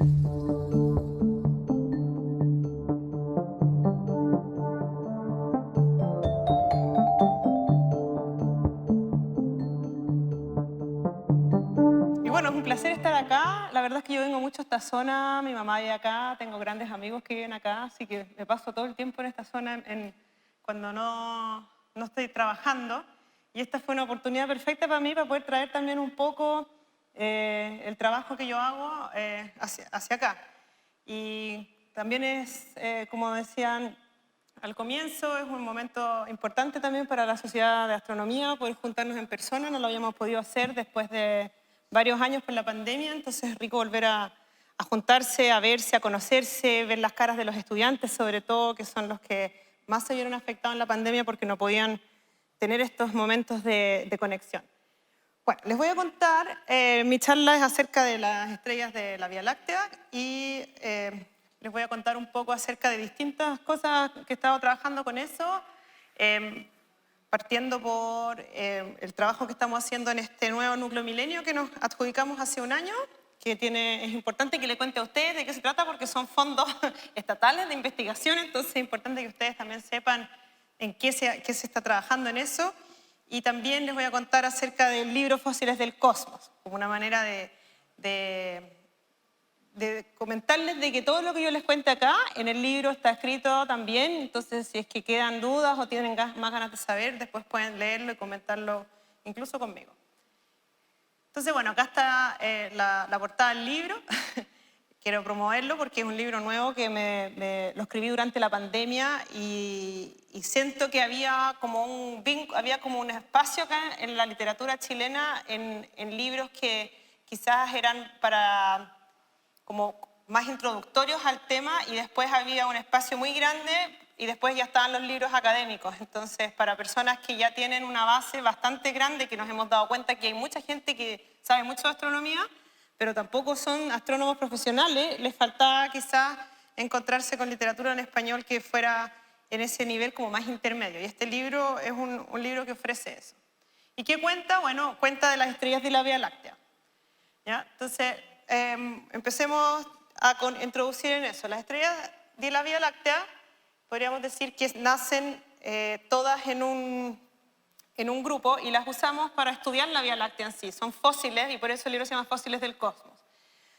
Y bueno, es un placer estar acá. La verdad es que yo vengo mucho a esta zona, mi mamá vive acá, tengo grandes amigos que viven acá, así que me paso todo el tiempo en esta zona cuando no estoy trabajando. Y esta fue una oportunidad perfecta para mí para poder traer también un poco el trabajo que yo hago hacia acá. Y también es, como decían al comienzo, es un momento importante también para la Sociedad de Astronomía, poder juntarnos en persona. No lo habíamos podido hacer después de varios años por la pandemia, entonces es rico volver a juntarse, a verse, a conocerse, ver las caras de los estudiantes sobre todo, que son los que más se vieron afectados en la pandemia porque no podían tener estos momentos de conexión. Bueno, les voy a contar, mi charla es acerca de las estrellas de la Vía Láctea y les voy a contar un poco acerca de distintas cosas que he estado trabajando con eso, partiendo por el trabajo que estamos haciendo en este nuevo núcleo milenio que nos adjudicamos hace un año, que es importante que le cuente a ustedes de qué se trata porque son fondos estatales de investigación, entonces es importante que ustedes también sepan en qué se está trabajando en eso. Y también les voy a contar acerca del libro Fósiles del Cosmos, como una manera de comentarles de que todo lo que yo les cuente acá en el libro está escrito también, entonces si es que quedan dudas o tienen más ganas de saber, después pueden leerlo y comentarlo incluso conmigo. Entonces, bueno, acá está la portada del libro. Quiero promoverlo porque es un libro nuevo que lo escribí durante la pandemia y siento que había como un espacio acá en la literatura chilena en libros que quizás eran para como más introductorios al tema y después había un espacio muy grande y después ya estaban los libros académicos. Entonces, para personas que ya tienen una base bastante grande, que nos hemos dado cuenta que hay mucha gente que sabe mucho de astronomía, pero tampoco son astrónomos profesionales, les faltaba quizás encontrarse con literatura en español que fuera en ese nivel como más intermedio. Y este libro es un libro que ofrece eso. ¿Y qué cuenta? Bueno, cuenta de las estrellas de la Vía Láctea. ¿Ya? Entonces, empecemos a introducir en eso. Las estrellas de la Vía Láctea, podríamos decir que nacen todas en un grupo y las usamos para estudiar la Vía Láctea en sí. Son fósiles y por eso el libro se llama Fósiles del Cosmos.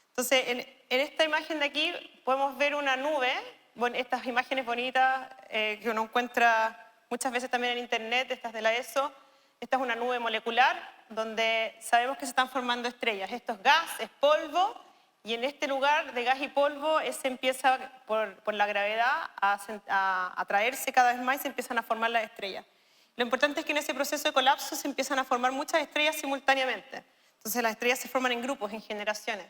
Entonces, en esta imagen de aquí podemos ver una nube, bueno, estas imágenes bonitas que uno encuentra muchas veces también en internet, estas de la ESO. Esta es una nube molecular donde sabemos que se están formando estrellas. Esto es gas, es polvo, y en este lugar de gas y polvo se empieza por la gravedad a atraerse cada vez más y se empiezan a formar las estrellas. Lo importante es que en ese proceso de colapso se empiezan a formar muchas estrellas simultáneamente. Entonces las estrellas se forman en grupos, en generaciones.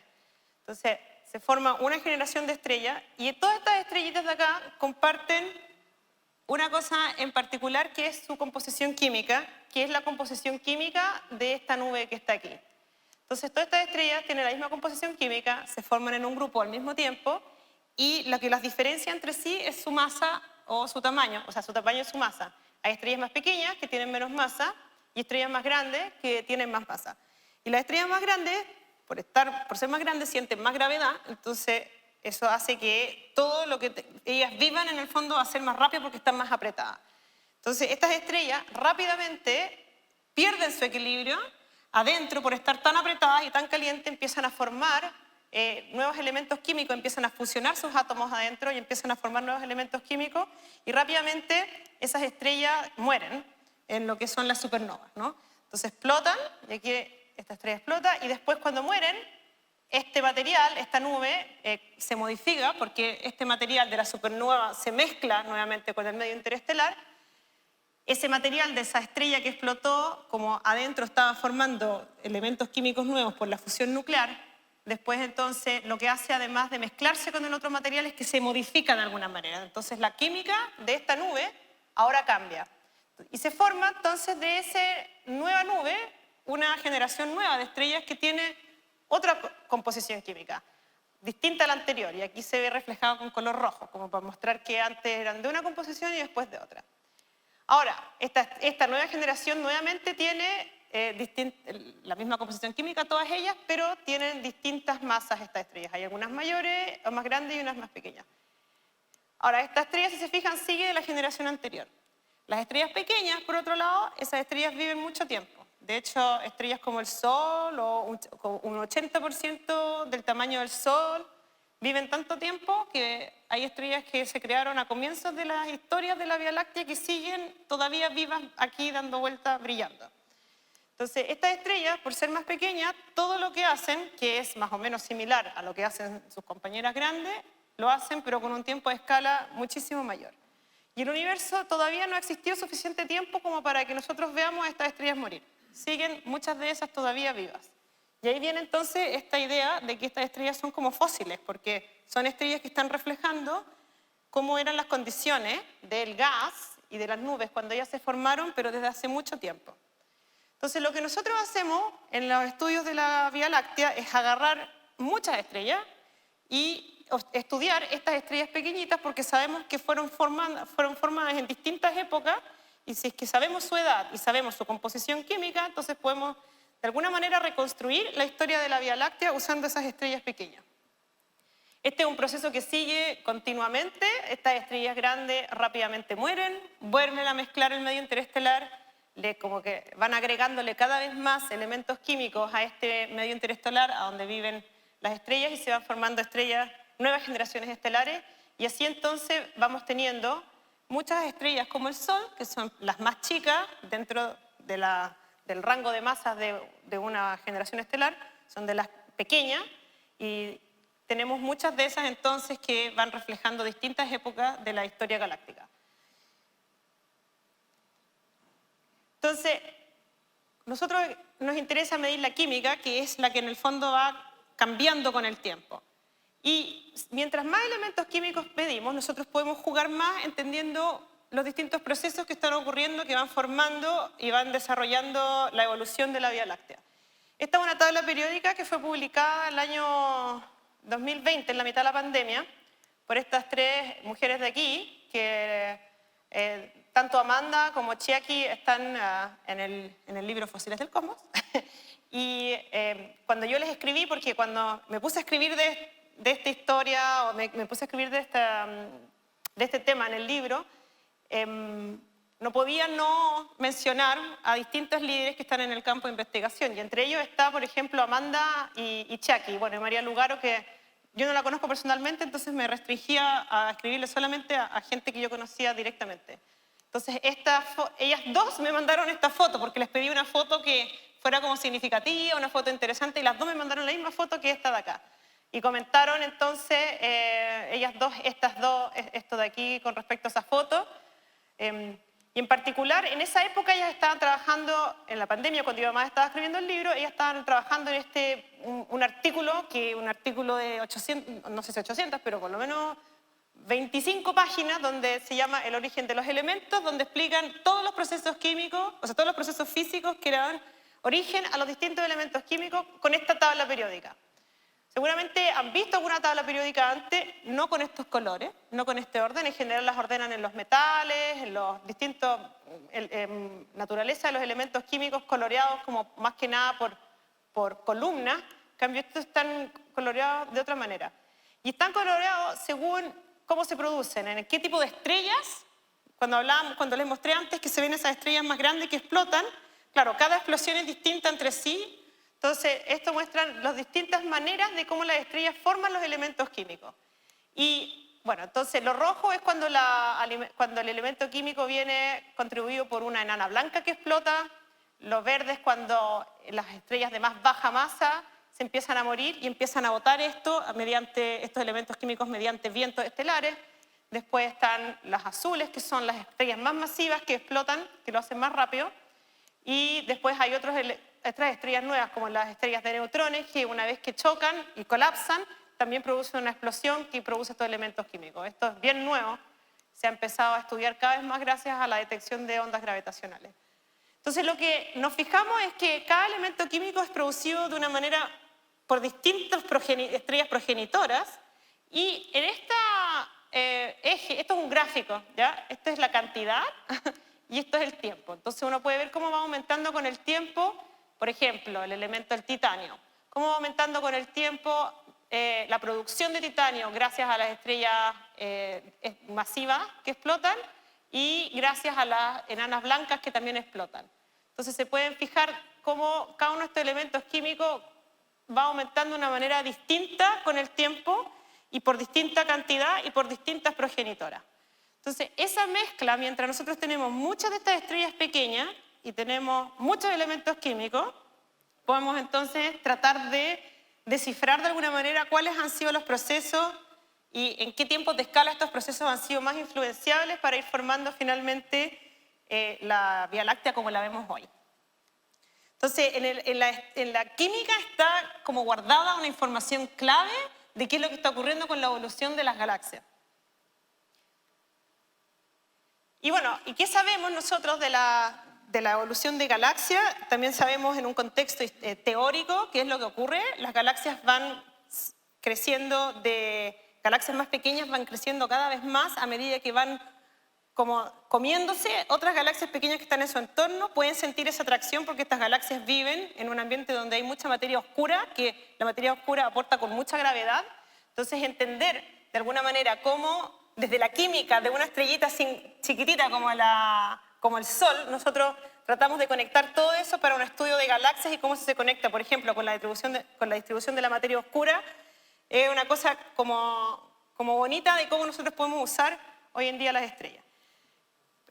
Entonces se forma una generación de estrellas y todas estas estrellitas de acá comparten una cosa en particular que es su composición química, que es la composición química de esta nube que está aquí. Entonces todas estas estrellas tienen la misma composición química, se forman en un grupo al mismo tiempo y lo que las diferencia entre sí es su masa o su tamaño, o sea, su tamaño y su masa. Hay estrellas más pequeñas que tienen menos masa y estrellas más grandes que tienen más masa. Y las estrellas más grandes, por ser más grandes, sienten más gravedad, entonces eso hace que todo lo que ellas vivan en el fondo va a ser más rápido porque están más apretadas. Entonces estas estrellas rápidamente pierden su equilibrio adentro por estar tan apretadas y tan calientes, empiezan a formar nuevos elementos químicos, empiezan a fusionar sus átomos adentro y empiezan a formar nuevos elementos químicos y rápidamente esas estrellas mueren en lo que son las supernovas, ¿no? Entonces explotan, y aquí esta estrella explota y después cuando mueren, este material, esta nube, se modifica porque este material de la supernova se mezcla nuevamente con el medio interestelar. Ese material de esa estrella que explotó, como adentro estaba formando elementos químicos nuevos por la fusión nuclear, después entonces lo que hace además de mezclarse con el otro material es que se modifica de alguna manera. Entonces la química de esta nube ahora cambia. Y se forma entonces de esa nueva nube una generación nueva de estrellas que tiene otra composición química, distinta a la anterior. Y aquí se ve reflejado con color rojo, como para mostrar que antes eran de una composición y después de otra. Ahora, esta nueva generación nuevamente tiene la misma composición química, todas ellas, pero tienen distintas masas estas estrellas. Hay algunas mayores o más grandes y unas más pequeñas. Ahora, estas estrellas, si se fijan, siguen de la generación anterior. Las estrellas pequeñas, por otro lado, esas estrellas viven mucho tiempo. De hecho, estrellas como el Sol o un 80% del tamaño del Sol viven tanto tiempo que hay estrellas que se crearon a comienzos de las historias de la Vía Láctea que siguen todavía vivas aquí dando vueltas, brillando. Entonces, estas estrellas, por ser más pequeñas, todo lo que hacen, que es más o menos similar a lo que hacen sus compañeras grandes, lo hacen pero con un tiempo de escala muchísimo mayor. Y el universo todavía no ha existido suficiente tiempo como para que nosotros veamos a estas estrellas morir. Siguen muchas de esas todavía vivas. Y ahí viene entonces esta idea de que estas estrellas son como fósiles, porque son estrellas que están reflejando cómo eran las condiciones del gas y de las nubes cuando ellas se formaron, pero desde hace mucho tiempo. Entonces, lo que nosotros hacemos en los estudios de la Vía Láctea es agarrar muchas estrellas y estudiar estas estrellas pequeñitas porque sabemos que fueron formadas en distintas épocas y si es que sabemos su edad y sabemos su composición química, entonces podemos de alguna manera reconstruir la historia de la Vía Láctea usando esas estrellas pequeñas. Este es un proceso que sigue continuamente. Estas estrellas grandes rápidamente mueren, vuelven a mezclar el medio interestelar, como que van agregándole cada vez más elementos químicos a este medio interestelar, a donde viven las estrellas, y se van formando estrellas, nuevas generaciones estelares, y así entonces vamos teniendo muchas estrellas como el Sol, que son las más chicas dentro del rango de masas de una generación estelar, son de las pequeñas, y tenemos muchas de esas entonces que van reflejando distintas épocas de la historia galáctica. Entonces, nosotros nos interesa medir la química, que es la que en el fondo va cambiando con el tiempo. Y mientras más elementos químicos medimos, nosotros podemos jugar más entendiendo los distintos procesos que están ocurriendo, que van formando y van desarrollando la evolución de la Vía Láctea. Esta es una tabla periódica que fue publicada el año 2020, en la mitad de la pandemia, por estas tres mujeres de aquí, que tanto Amanda como Chiaki están en el libro Fósiles del Cosmos. Y cuando yo les escribí, porque cuando me puse a escribir de esta historia, o me puse a escribir de este tema en el libro, no podía no mencionar a distintos líderes que están en el campo de investigación. Y entre ellos está, por ejemplo, Amanda y Chiaki. Bueno, y María Lugaro, que yo no la conozco personalmente, entonces me restringía a escribirle solamente a gente que yo conocía directamente. Entonces, ellas dos me mandaron esta foto, porque les pedí una foto que fuera como significativa, una foto interesante, y las dos me mandaron la misma foto que esta de acá. Y comentaron entonces, ellas dos, esto de aquí con respecto a esa foto. Y en particular, en esa época ellas estaban trabajando, en la pandemia, cuando mi mamá estaba escribiendo el libro, ellas estaban trabajando en un artículo de 800, no sé si 800, pero por lo menos 25 páginas, donde se llama El origen de los elementos, donde explican todos los procesos químicos, o sea, todos los procesos físicos que dan origen a los distintos elementos químicos con esta tabla periódica. Seguramente han visto alguna tabla periódica antes, no con estos colores, no con este orden. En general las ordenan en los metales, en los distintos naturaleza de los elementos químicos coloreados como más que nada por columnas. En cambio, estos están coloreados de otra manera. Y están coloreados según cómo se producen, en qué tipo de estrellas. Cuando les mostré antes que se ven esas estrellas más grandes que explotan, claro, cada explosión es distinta entre sí. Entonces, esto muestra las distintas maneras de cómo las estrellas forman los elementos químicos. Y, bueno, entonces lo rojo es cuando el elemento químico viene contribuido por una enana blanca que explota. Lo verde es cuando las estrellas de más baja masa se empiezan a morir y empiezan a botar estos elementos químicos mediante vientos estelares. Después están las azules, que son las estrellas más masivas que explotan, que lo hacen más rápido. Y después hay otras estrellas nuevas, como las estrellas de neutrones, que una vez que chocan y colapsan, también producen una explosión que produce estos elementos químicos. Esto es bien nuevo, se ha empezado a estudiar cada vez más gracias a la detección de ondas gravitacionales. Entonces, lo que nos fijamos es que cada elemento químico es producido de una manera por distintas estrellas progenitoras, y en eje, esto es un gráfico, ¿ya? Esta es la cantidad y esto es el tiempo. Entonces uno puede ver cómo va aumentando con el tiempo Por ejemplo, el elemento del titanio. Cómo va aumentando con el tiempo la producción de titanio gracias a las estrellas masivas que explotan y gracias a las enanas blancas que también explotan. Entonces se pueden fijar cómo cada uno de estos elementos químicos va aumentando de una manera distinta con el tiempo y por distinta cantidad y por distintas progenitoras. Entonces, esa mezcla, mientras nosotros tenemos muchas de estas estrellas pequeñas y tenemos muchos elementos químicos, podemos entonces tratar de descifrar de alguna manera cuáles han sido los procesos y en qué tiempos de escala estos procesos han sido más influenciables para ir formando finalmente la Vía Láctea como la vemos hoy. Entonces, en la química está como guardada una información clave de qué es lo que está ocurriendo con la evolución de las galaxias. Y bueno, ¿y qué sabemos nosotros de la evolución de galaxias? También sabemos en un contexto teórico qué es lo que ocurre. Las galaxias van creciendo, galaxias más pequeñas van creciendo cada vez más a medida que van como comiéndose otras galaxias pequeñas que están en su entorno. Pueden sentir esa atracción porque estas galaxias viven en un ambiente donde hay mucha materia oscura, que la materia oscura aporta con mucha gravedad. Entonces, entender de alguna manera cómo desde la química de una estrellita chiquitita como el Sol, nosotros tratamos de conectar todo eso para un estudio de galaxias y cómo se conecta, por ejemplo, con la distribución de la materia oscura. Es una cosa como bonita de cómo nosotros podemos usar hoy en día las estrellas.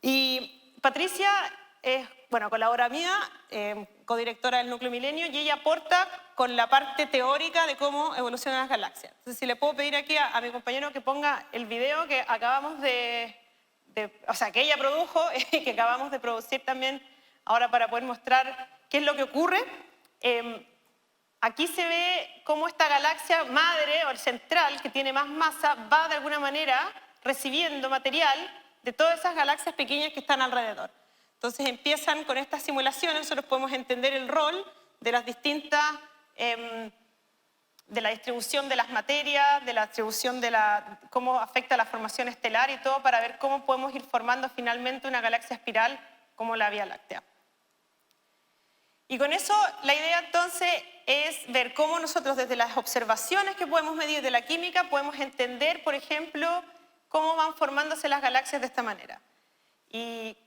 Y Patricia es, colaboradora mía, codirectora del Núcleo Milenio, y ella aporta con la parte teórica de cómo evolucionan las galaxias. Entonces, si le puedo pedir aquí a mi compañero que ponga el video que acabamos que ella produjo y que acabamos de producir también ahora para poder mostrar qué es lo que ocurre. Aquí se ve cómo esta galaxia madre o el central, que tiene más masa, va de alguna manera recibiendo material de todas esas galaxias pequeñas que están alrededor. Entonces empiezan con estas simulaciones, nosotros podemos entender el rol de las distintas, de la distribución de las materias, de la distribución cómo afecta la formación estelar y todo para ver cómo podemos ir formando finalmente una galaxia espiral como la Vía Láctea. Y con eso la idea entonces es ver cómo nosotros desde las observaciones que podemos medir de la química podemos entender, por ejemplo, cómo van formándose las galaxias de esta manera. Y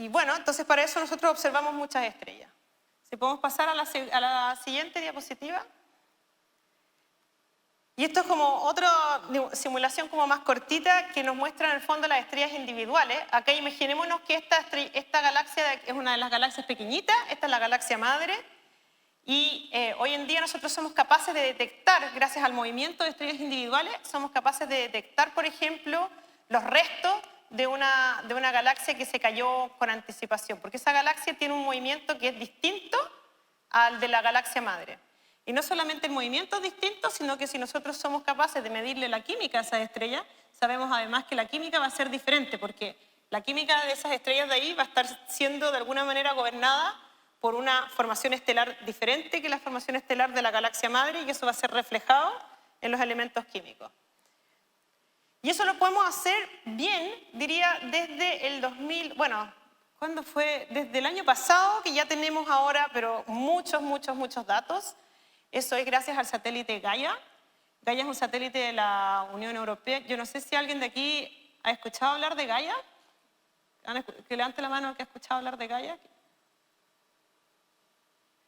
bueno, entonces para eso nosotros observamos muchas estrellas. Si podemos pasar a la siguiente diapositiva. Y esto es como otra simulación como más cortita que nos muestra en el fondo las estrellas individuales. Acá imaginémonos que esta galaxia es una de las galaxias pequeñitas, esta es la galaxia madre. Y hoy en día nosotros somos capaces de detectar, gracias al movimiento de estrellas individuales, somos capaces de detectar, por ejemplo, los restos de una galaxia que se cayó con anticipación, porque esa galaxia tiene un movimiento que es distinto al de la galaxia madre. Y no solamente el movimiento es distinto, sino que si nosotros somos capaces de medirle la química a esas estrellas, sabemos además que la química va a ser diferente, porque la química de esas estrellas de ahí va a estar siendo de alguna manera gobernada por una formación estelar diferente que la formación estelar de la galaxia madre, y eso va a ser reflejado en los elementos químicos. Y eso lo podemos hacer bien, diría, desde el 2000, ¿cuándo fue? Desde el año pasado, que ya tenemos ahora, pero muchos datos. Eso es gracias al satélite Gaia. Gaia es un satélite de la Unión Europea. Yo no sé si alguien de aquí ha escuchado hablar de Gaia. Que levante la mano el que ha escuchado hablar de Gaia.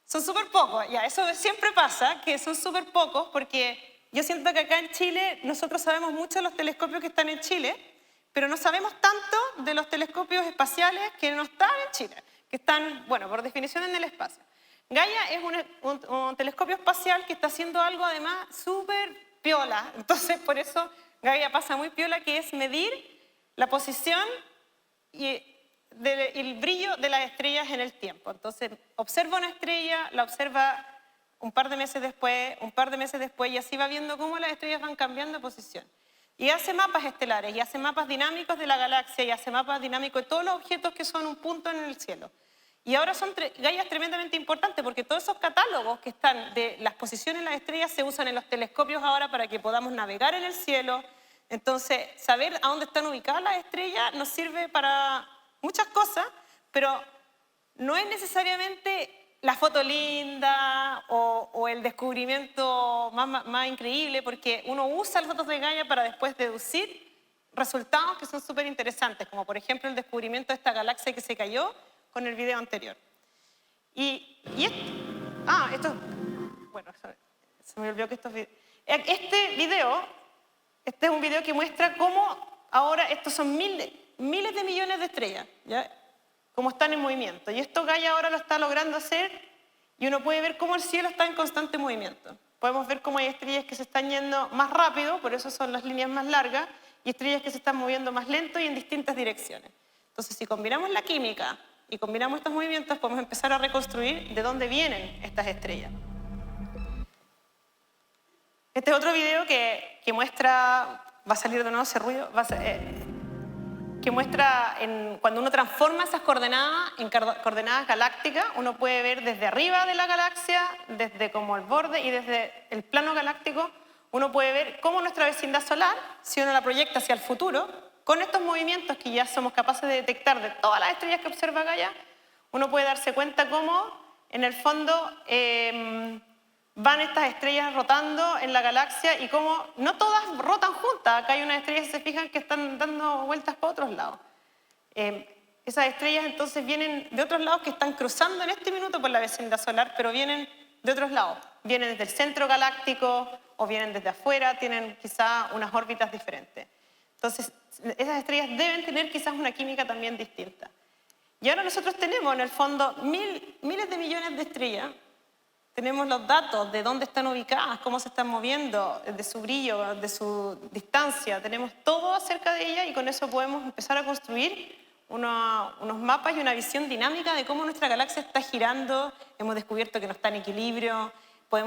Son súper pocos, ya, eso siempre pasa, que son súper pocos, porque yo siento que acá en Chile nosotros sabemos mucho de los telescopios que están en Chile, pero no sabemos tanto de los telescopios espaciales que no están en Chile, que están, por definición en el espacio. Gaia es un telescopio espacial que está haciendo algo además súper piola, entonces por eso Gaia pasa muy piola, que es medir la posición y el brillo de las estrellas en el tiempo. Entonces observa una estrella, la observa un par de meses después, y así va viendo cómo las estrellas van cambiando de posición. Y hace mapas estelares, y hace mapas dinámicos de la galaxia, y hace mapas dinámicos de todos los objetos que son un punto en el cielo. Y ahora Gaia es tremendamente importante porque todos esos catálogos que están de las posiciones de las estrellas se usan en los telescopios ahora para que podamos navegar en el cielo. Entonces, saber a dónde están ubicadas las estrellas nos sirve para muchas cosas, pero no es necesariamente la foto linda o el descubrimiento más increíble, porque uno usa los datos de Gaia para después deducir resultados que son súper interesantes, como por ejemplo el descubrimiento de esta galaxia que se cayó con el video anterior. Bueno, se me olvidó que este es un video que muestra cómo ahora estos son miles de millones de estrellas, ¿ya? Cómo están en movimiento. Y esto Gaia ahora lo está logrando hacer y uno puede ver cómo el cielo está en constante movimiento. Podemos ver cómo hay estrellas que se están yendo más rápido, por eso son las líneas más largas, y estrellas que se están moviendo más lento y en distintas direcciones. Entonces, si combinamos la química y combinamos estos movimientos, podemos empezar a reconstruir de dónde vienen estas estrellas. Este es otro video que muestra, va a salir de nuevo ese ruido, que muestra cuando uno transforma esas coordenadas en coordenadas galácticas, uno puede ver desde arriba de la galaxia, desde como el borde y desde el plano galáctico, uno puede ver cómo nuestra vecindad solar, si uno la proyecta hacia el futuro, con estos movimientos que ya somos capaces de detectar de todas las estrellas que observa Gaia, uno puede darse cuenta cómo, en el fondo, van estas estrellas rotando en la galaxia y cómo no todas rotan juntas. Acá hay unas estrellas, si se fijan, que están dando vueltas para otros lados. Esas estrellas entonces vienen de otros lados que están cruzando en este minuto por la vecindad solar, pero vienen de otros lados. Vienen desde el centro galáctico o vienen desde afuera, tienen quizá unas órbitas diferentes. Entonces, esas estrellas deben tener quizás una química también distinta. Y ahora nosotros tenemos, en el fondo, miles de millones de estrellas. Tenemos los datos de dónde están ubicadas, cómo se están moviendo, de su brillo, de su distancia. Tenemos todo acerca de ellas y con eso podemos empezar a construir unos mapas y una visión dinámica de cómo nuestra galaxia está girando. Hemos descubierto que no está en equilibrio.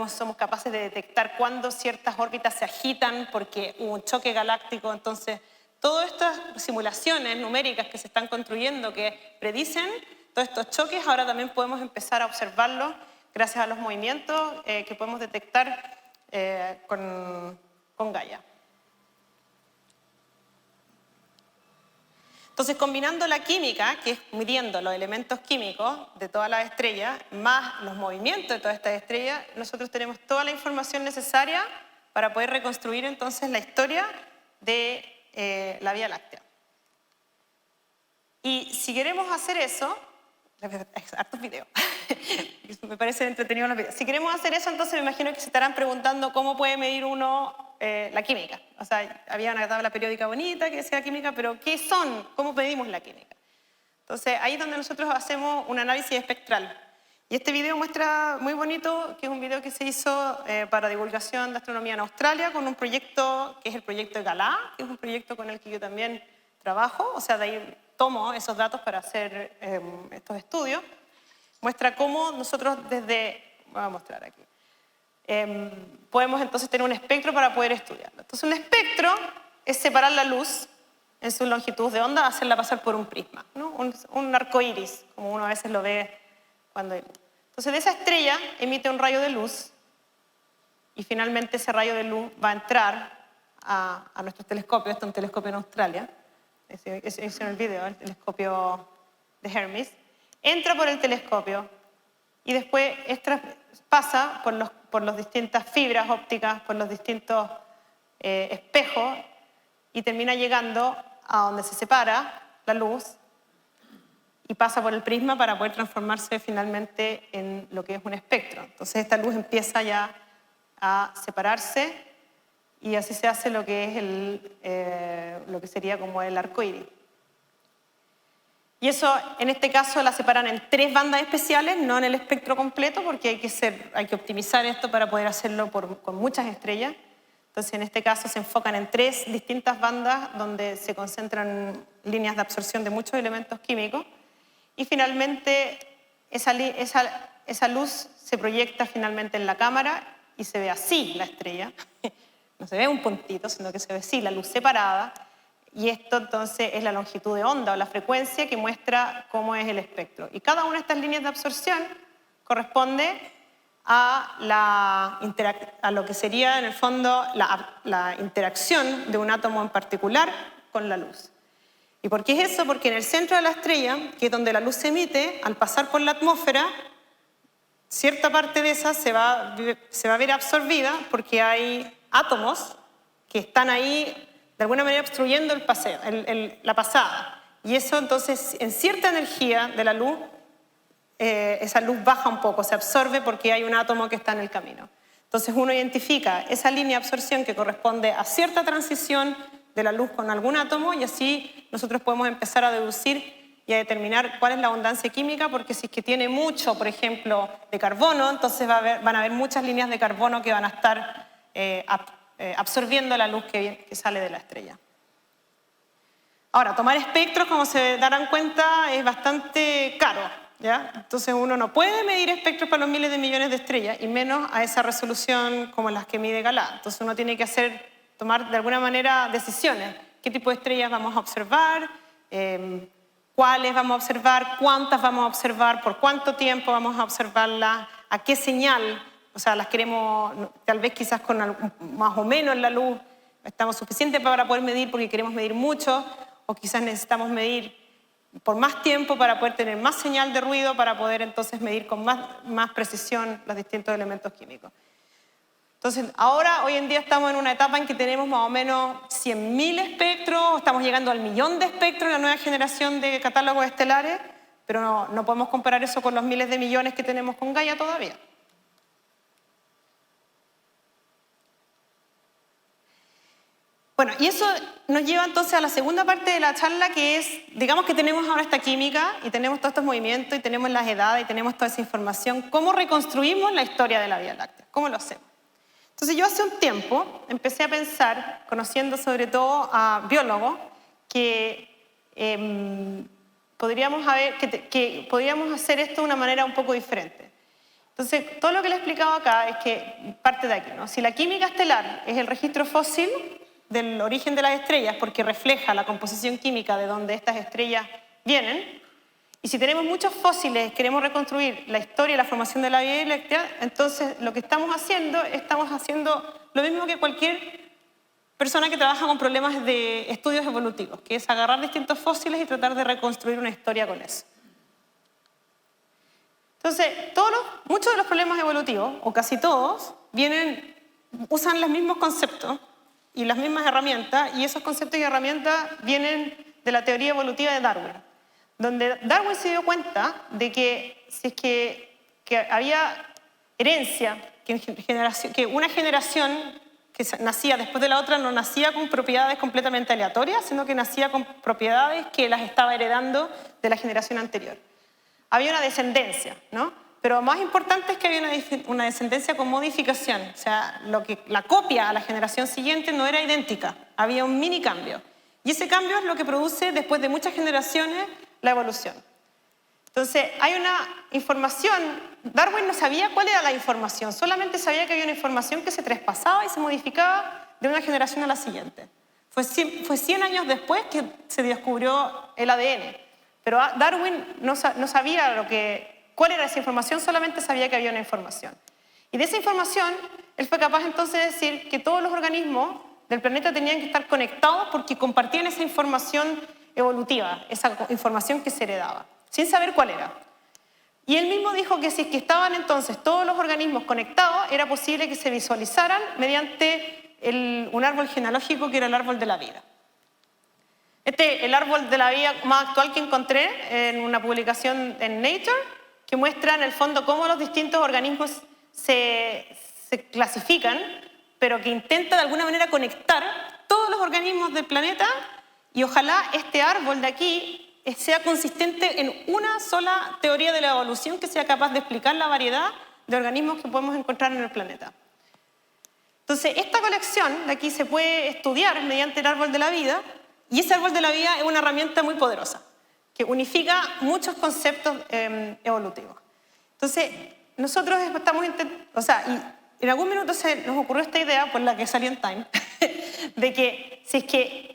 Somos capaces de detectar cuándo ciertas órbitas se agitan porque hubo un choque galáctico. Entonces, todas estas simulaciones numéricas que se están construyendo, que predicen todos estos choques, ahora también podemos empezar a observarlos gracias a los movimientos que podemos detectar con Gaia. Entonces, combinando la química, que es midiendo los elementos químicos de todas las estrellas, más los movimientos de todas estas estrellas, nosotros tenemos toda la información necesaria para poder reconstruir entonces la historia de la Vía Láctea. Y si queremos hacer eso, hartos videos, me parece entretenido los videos. Si queremos hacer eso, entonces me imagino que se estarán preguntando cómo puede medir uno la química. O sea, había una tabla periódica bonita que decía química, pero ¿qué son? ¿Cómo medimos la química? Entonces, ahí es donde nosotros hacemos un análisis espectral. Y este video muestra muy bonito, que es un video que se hizo para divulgación de astronomía en Australia con un proyecto que es el proyecto Galah, que es un proyecto con el que yo también trabajo, o sea, de ahí tomo esos datos para hacer estos estudios. Muestra cómo nosotros voy a mostrar aquí, podemos entonces tener un espectro para poder estudiarlo. Entonces, un espectro es separar la luz en su longitud de onda, hacerla pasar por un prisma, ¿no? Un arco iris, como uno a veces lo ve cuando hay luz. Entonces, de esa estrella emite un rayo de luz y finalmente ese rayo de luz va a entrar a nuestros telescopios. Este es un telescopio en Australia, es en el video, el telescopio de Hermes. Entra por el telescopio y después pasa por las distintas fibras ópticas, por los distintos espejos y termina llegando a donde se separa la luz y pasa por el prisma para poder transformarse finalmente en lo que es un espectro. Entonces esta luz empieza ya a separarse y así se hace lo que es lo que sería como el arco iris. Y eso, en este caso, la separan en 3 bandas especiales, no en el espectro completo, porque hay que optimizar esto para poder hacerlo con muchas estrellas. Entonces, en este caso, se enfocan en 3 distintas bandas donde se concentran líneas de absorción de muchos elementos químicos. Y finalmente, esa luz se proyecta finalmente en la cámara y se ve así la estrella. No se ve un puntito, sino que se ve así la luz separada. Y esto entonces es la longitud de onda o la frecuencia que muestra cómo es el espectro. Y cada una de estas líneas de absorción corresponde a lo que sería en el fondo la interacción de un átomo en particular con la luz. ¿Y por qué es eso? Porque en el centro de la estrella, que es donde la luz se emite, al pasar por la atmósfera, cierta parte de esa se va a ver absorbida porque hay átomos que están ahí de alguna manera obstruyendo el paseo, la pasada. Y eso entonces, en cierta energía de la luz, esa luz baja un poco, se absorbe porque hay un átomo que está en el camino. Entonces uno identifica esa línea de absorción que corresponde a cierta transición de la luz con algún átomo y así nosotros podemos empezar a deducir y a determinar cuál es la abundancia química, porque si es que tiene mucho, por ejemplo, de carbono, entonces van a haber muchas líneas de carbono que van a estar absorbiendo la luz que sale de la estrella. Ahora, tomar espectros, como se darán cuenta, es bastante caro, ¿ya? Entonces uno no puede medir espectros para los miles de millones de estrellas, y menos a esa resolución como las que mide Galá. Entonces uno tiene que tomar de alguna manera decisiones. ¿Qué tipo de estrellas vamos a observar? ¿Cuáles vamos a observar? ¿Cuántas vamos a observar? ¿Por cuánto tiempo vamos a observarlas? ¿A qué señal? O sea, las queremos, tal vez quizás con más o menos la luz, estamos suficientes para poder medir porque queremos medir mucho, o quizás necesitamos medir por más tiempo para poder tener más señal de ruido, para poder entonces medir con más precisión los distintos elementos químicos. Entonces, ahora, hoy en día estamos en una etapa en que tenemos más o menos 100.000 espectros, estamos llegando al 1.000.000 de espectros en la nueva generación de catálogos estelares, pero no podemos comparar eso con los miles de millones que tenemos con Gaia todavía. Bueno, y eso nos lleva entonces a la segunda parte de la charla, que es, digamos que tenemos ahora esta química y tenemos todos estos movimientos y tenemos las edades y tenemos toda esa información. ¿Cómo reconstruimos la historia de la Vía Láctea? ¿Cómo lo hacemos? Entonces yo hace un tiempo empecé a pensar, conociendo sobre todo a biólogos, que podríamos hacer esto de una manera un poco diferente. Entonces, todo lo que le he explicado acá es que parte de aquí, ¿no? Si la química estelar es el registro fósil del origen de las estrellas, porque refleja la composición química de donde estas estrellas vienen, y si tenemos muchos fósiles, queremos reconstruir la historia y la formación de la Vía Láctea, entonces lo que estamos haciendo lo mismo que cualquier persona que trabaja con problemas de estudios evolutivos, que es agarrar distintos fósiles y tratar de reconstruir una historia con eso. Entonces, muchos de los problemas evolutivos, o casi todos, usan los mismos conceptos y las mismas herramientas, y esos conceptos y herramientas vienen de la teoría evolutiva de Darwin, donde Darwin se dio cuenta de que si es que había herencia, que una generación que nacía después de la otra no nacía con propiedades completamente aleatorias, sino que nacía con propiedades que las estaba heredando de la generación anterior. Había una descendencia, ¿no? Pero lo más importante es que había una descendencia con modificación, o sea, la copia a la generación siguiente no era idéntica, había un mini cambio. Y ese cambio es lo que produce, después de muchas generaciones, la evolución. Entonces, hay una información, Darwin no sabía cuál era la información, solamente sabía que había una información que se traspasaba y se modificaba de una generación a la siguiente. Fue 100 años después que se descubrió el ADN, pero Darwin no sabía cuál era esa información, solamente sabía que había una información. Y de esa información, él fue capaz entonces de decir que todos los organismos del planeta tenían que estar conectados porque compartían esa información evolutiva, esa información que se heredaba, sin saber cuál era. Y él mismo dijo que si es que estaban entonces todos los organismos conectados, era posible que se visualizaran mediante un árbol genealógico que era el árbol de la vida. El árbol de la vida más actual que encontré en una publicación en Nature, que muestra en el fondo cómo los distintos organismos se clasifican, pero que intenta de alguna manera conectar todos los organismos del planeta, y ojalá este árbol de aquí sea consistente en una sola teoría de la evolución que sea capaz de explicar la variedad de organismos que podemos encontrar en el planeta. Entonces, esta colección de aquí se puede estudiar mediante el árbol de la vida, y ese árbol de la vida es una herramienta muy poderosa, que unifica muchos conceptos evolutivos. Entonces, nosotros estamos y en algún minuto nos ocurrió esta idea, por la que salió en Time, de que si es que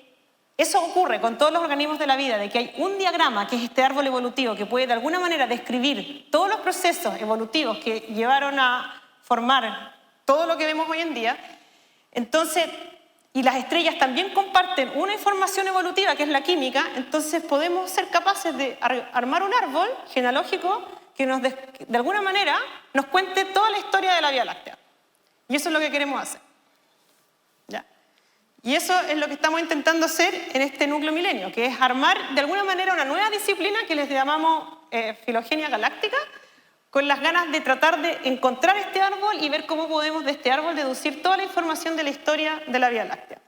eso ocurre con todos los organismos de la vida, de que hay un diagrama, que es este árbol evolutivo, que puede de alguna manera describir todos los procesos evolutivos que llevaron a formar todo lo que vemos hoy en día, entonces, y las estrellas también comparten una información evolutiva, que es la química, entonces podemos ser capaces de armar un árbol genealógico que de alguna manera nos cuente toda la historia de la Vía Láctea. Y eso es lo que queremos hacer. ¿Ya? Y eso es lo que estamos intentando hacer en este núcleo milenio, que es armar de alguna manera una nueva disciplina que les llamamos filogenia galáctica, con las ganas de tratar de encontrar este árbol y ver cómo podemos de este árbol deducir toda la información de la historia de la Vía Láctea.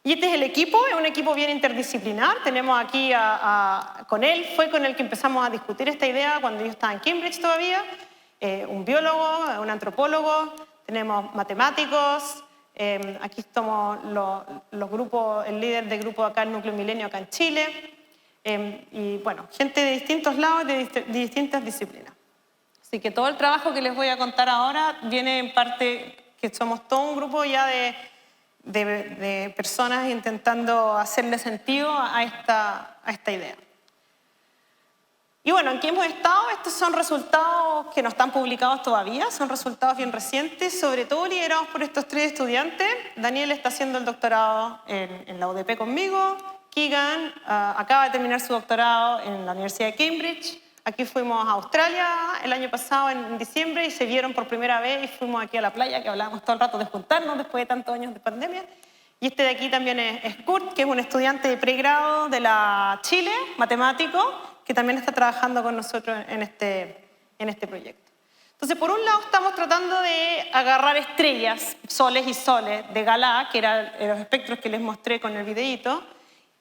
Y este es el equipo, es un equipo bien interdisciplinar. Tenemos aquí con él, fue con el que empezamos a discutir esta idea cuando yo estaba en Cambridge todavía, un biólogo, un antropólogo, tenemos matemáticos, aquí estamos los grupos, el líder del grupo acá, el Núcleo Milenio acá en Chile, y bueno, gente de distintos lados, de distintas disciplinas. Así que todo el trabajo que les voy a contar ahora viene en parte que somos todo un grupo ya de personas intentando hacerle sentido a esta idea. Y bueno, ¿en qué hemos estado? Estos son resultados que no están publicados todavía, son resultados bien recientes, sobre todo liderados por estos 3 estudiantes. Daniel está haciendo el doctorado en la UDP conmigo, Keegan acaba de terminar su doctorado en la Universidad de Cambridge. Aquí fuimos a Australia el año pasado, en diciembre, y se vieron por primera vez y fuimos aquí a la playa, que hablábamos todo el rato de juntarnos después de tantos años de pandemia. Y este de aquí también es Kurt, que es un estudiante de pregrado de la Chile, matemático, que también está trabajando con nosotros en este proyecto. Entonces, por un lado, estamos tratando de agarrar estrellas, soles y soles de Galá, que eran los espectros que les mostré con el videíto,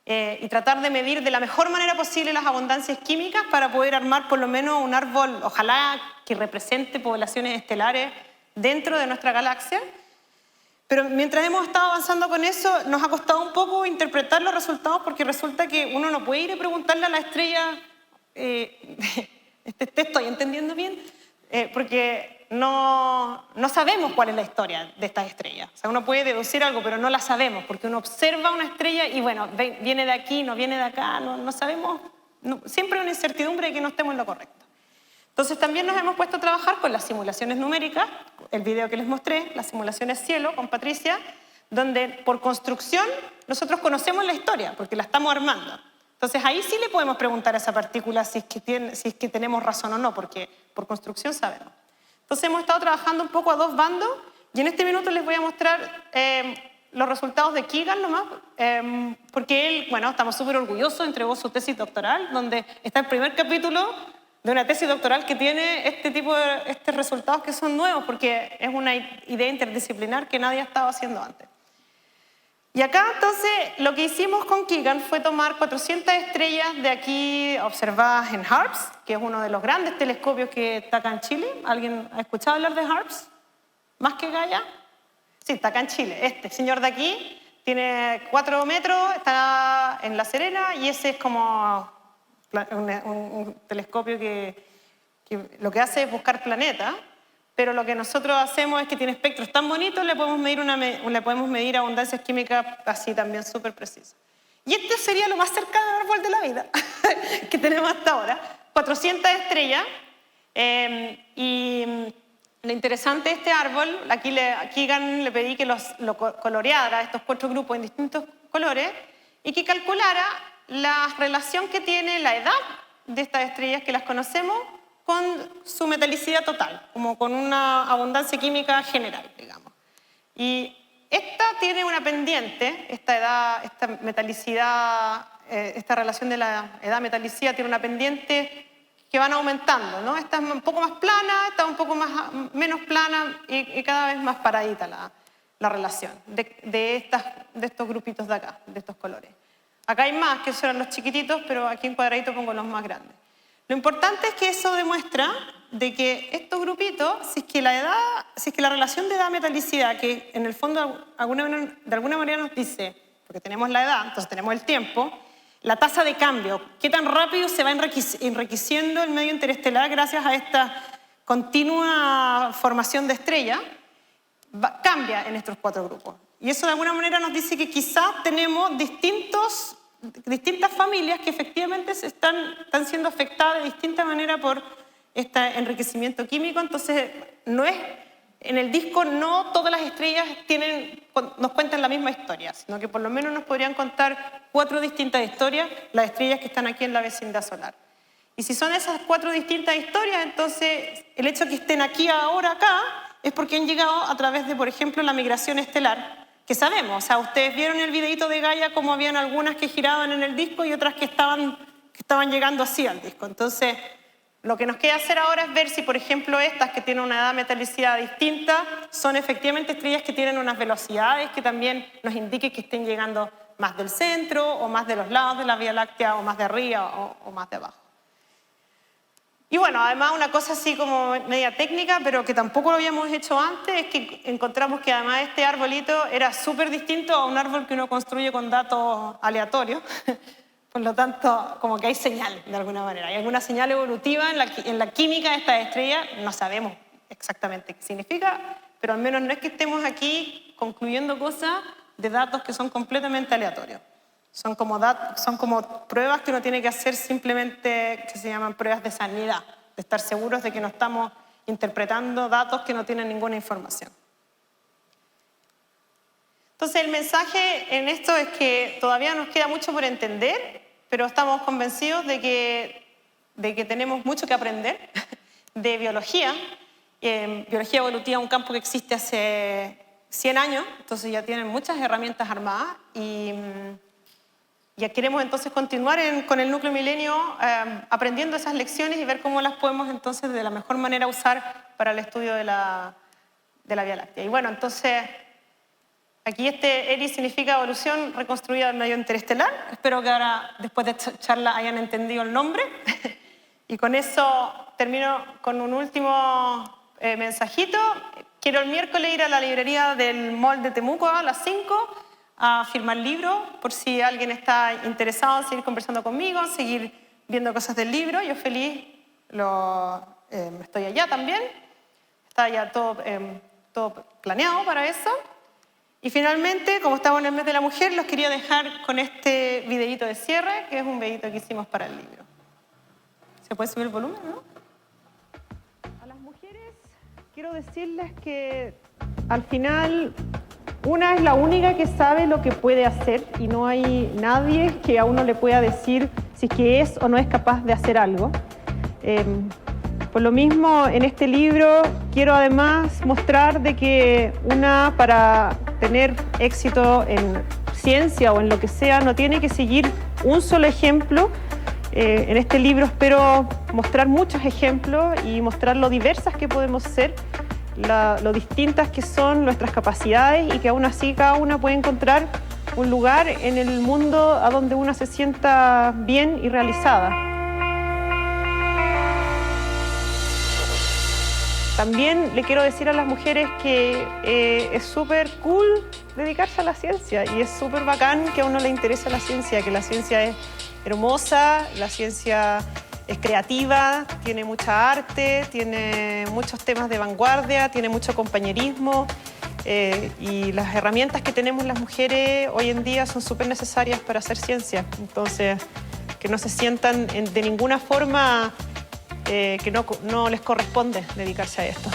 y tratar de medir de la mejor manera posible las abundancias químicas para poder armar por lo menos un árbol, ojalá que represente poblaciones estelares dentro de nuestra galaxia. Pero mientras hemos estado avanzando con eso, nos ha costado un poco interpretar los resultados, porque resulta que uno no puede ir y preguntarle a la estrella, ¿te estoy entendiendo bien? Porque no sabemos cuál es la historia de estas estrellas. O sea, uno puede deducir algo, pero no la sabemos, porque uno observa una estrella y bueno, viene de aquí, no viene de acá, no sabemos, siempre hay una incertidumbre de que no estemos en lo correcto. Entonces también nos hemos puesto a trabajar con las simulaciones numéricas, el video que les mostré, las simulaciones cielo con Patricia, donde por construcción nosotros conocemos la historia, porque la estamos armando. Entonces ahí sí le podemos preguntar a esa partícula si es que tenemos razón o no, porque por construcción sabemos. Entonces hemos estado trabajando un poco a 2 bandos, y en este minuto les voy a mostrar los resultados de Keegan nomás, porque él, bueno, estamos súper orgullosos, entregó su tesis doctoral, donde está el primer capítulo de una tesis doctoral que tiene estos resultados que son nuevos, porque es una idea interdisciplinar que nadie ha estado haciendo antes. Y acá, entonces, lo que hicimos con Keegan fue tomar 400 estrellas de aquí observadas en HARPS, que es uno de los grandes telescopios que está acá en Chile. ¿Alguien ha escuchado hablar de HARPS? ¿Más que Gaia? Sí, está acá en Chile. Este señor de aquí tiene 4 metros, está en La Serena, y ese es como un telescopio que lo que hace es buscar planetas, pero lo que nosotros hacemos es que tiene espectros tan bonitos, le podemos medir abundancias químicas así también súper precisas. Y este sería lo más cercano al árbol de la vida que tenemos hasta ahora, 400 estrellas, y lo interesante de este árbol, aquí a Keegan le pedí que lo coloreara, estos 4 grupos en distintos colores, y que calculara la relación que tiene la edad de estas estrellas que las conocemos con su metalicidad total, como con una abundancia química general, digamos. Y esta tiene una pendiente, esta edad, esta metalicidad, esta relación de la edad-metalicidad tiene una pendiente que van aumentando, ¿no? Esta es un poco más plana, esta es un poco menos plana y cada vez más paradita la relación de estos grupitos de acá, de estos colores. Acá hay más, que son los chiquititos, pero aquí en cuadradito pongo los más grandes. Lo importante es que eso demuestra de que estos grupitos, si es que la relación de edad-metalicidad, que en el fondo de alguna manera nos dice, porque tenemos la edad, entonces tenemos el tiempo, la tasa de cambio, qué tan rápido se va enriqueciendo el medio interestelar gracias a esta continua formación de estrellas, cambia en estos 4 grupos. Y eso de alguna manera nos dice que quizás tenemos distintas familias que efectivamente están siendo afectadas de distinta manera por este enriquecimiento químico. Entonces, en el disco no todas las estrellas nos cuentan la misma historia, sino que por lo menos nos podrían contar 4 distintas historias, las estrellas que están aquí en la vecindad solar. Y si son esas 4 distintas historias, entonces el hecho de que estén aquí ahora, acá, es porque han llegado a través de, por ejemplo, la migración estelar, que sabemos. O sea, ustedes vieron el videito de Gaia como habían algunas que giraban en el disco y otras que estaban llegando así al disco. Entonces, lo que nos queda hacer ahora es ver si, por ejemplo, estas que tienen una edad de metalicidad distinta son efectivamente estrellas que tienen unas velocidades que también nos indiquen que estén llegando más del centro o más de los lados de la Vía Láctea o más de arriba o más de abajo. Y bueno, además una cosa así como media técnica, pero que tampoco lo habíamos hecho antes, es que encontramos que además este arbolito era súper distinto a un árbol que uno construye con datos aleatorios. Por lo tanto, como que hay señal, de alguna manera. Hay alguna señal evolutiva en la química de esta estrella. No sabemos exactamente qué significa, pero al menos no es que estemos aquí concluyendo cosas de datos que son completamente aleatorios. Son como pruebas que uno tiene que hacer simplemente, que se llaman pruebas de sanidad, de estar seguros de que no estamos interpretando datos que no tienen ninguna información. Entonces el mensaje en esto es que todavía nos queda mucho por entender, pero estamos convencidos de que tenemos mucho que aprender de biología. Biología evolutiva es un campo que existe hace 100 años, entonces ya tienen muchas herramientas armadas y ya queremos entonces continuar con el núcleo milenio aprendiendo esas lecciones y ver cómo las podemos entonces de la mejor manera usar para el estudio de la Vía Láctea. Y bueno, entonces aquí ERI significa evolución reconstruida del medio interestelar. Espero que ahora, después de esta charla, hayan entendido el nombre. Y con eso termino con un último mensajito. Quiero el miércoles ir a la librería del Mall de Temuco a las 5 a firmar libro, por si alguien está interesado en seguir conversando conmigo, seguir viendo cosas del libro. Yo feliz estoy allá también. Está ya todo planeado para eso. Y finalmente, como estamos en el mes de la mujer, los quería dejar con este videíto de cierre, que es un videíto que hicimos para el libro. ¿Se puede subir el volumen, no? A las mujeres quiero decirles que al final una es la única que sabe lo que puede hacer y no hay nadie que a uno le pueda decir si es que es o no es capaz de hacer algo. Por lo mismo, en este libro quiero además mostrar de que una, para tener éxito en ciencia o en lo que sea, no tiene que seguir un solo ejemplo. En este libro espero mostrar muchos ejemplos y mostrar lo diversas que podemos ser, lo distintas que son nuestras capacidades y que aún así cada una puede encontrar un lugar en el mundo a donde una se sienta bien y realizada. También le quiero decir a las mujeres que es súper cool dedicarse a la ciencia y es súper bacán que a uno le interese la ciencia, que la ciencia es hermosa, la ciencia es creativa, tiene mucha arte, tiene muchos temas de vanguardia, tiene mucho compañerismo y las herramientas que tenemos las mujeres hoy en día son súper necesarias para hacer ciencia. Entonces, que no se sientan de ninguna forma que no les corresponde dedicarse a esto.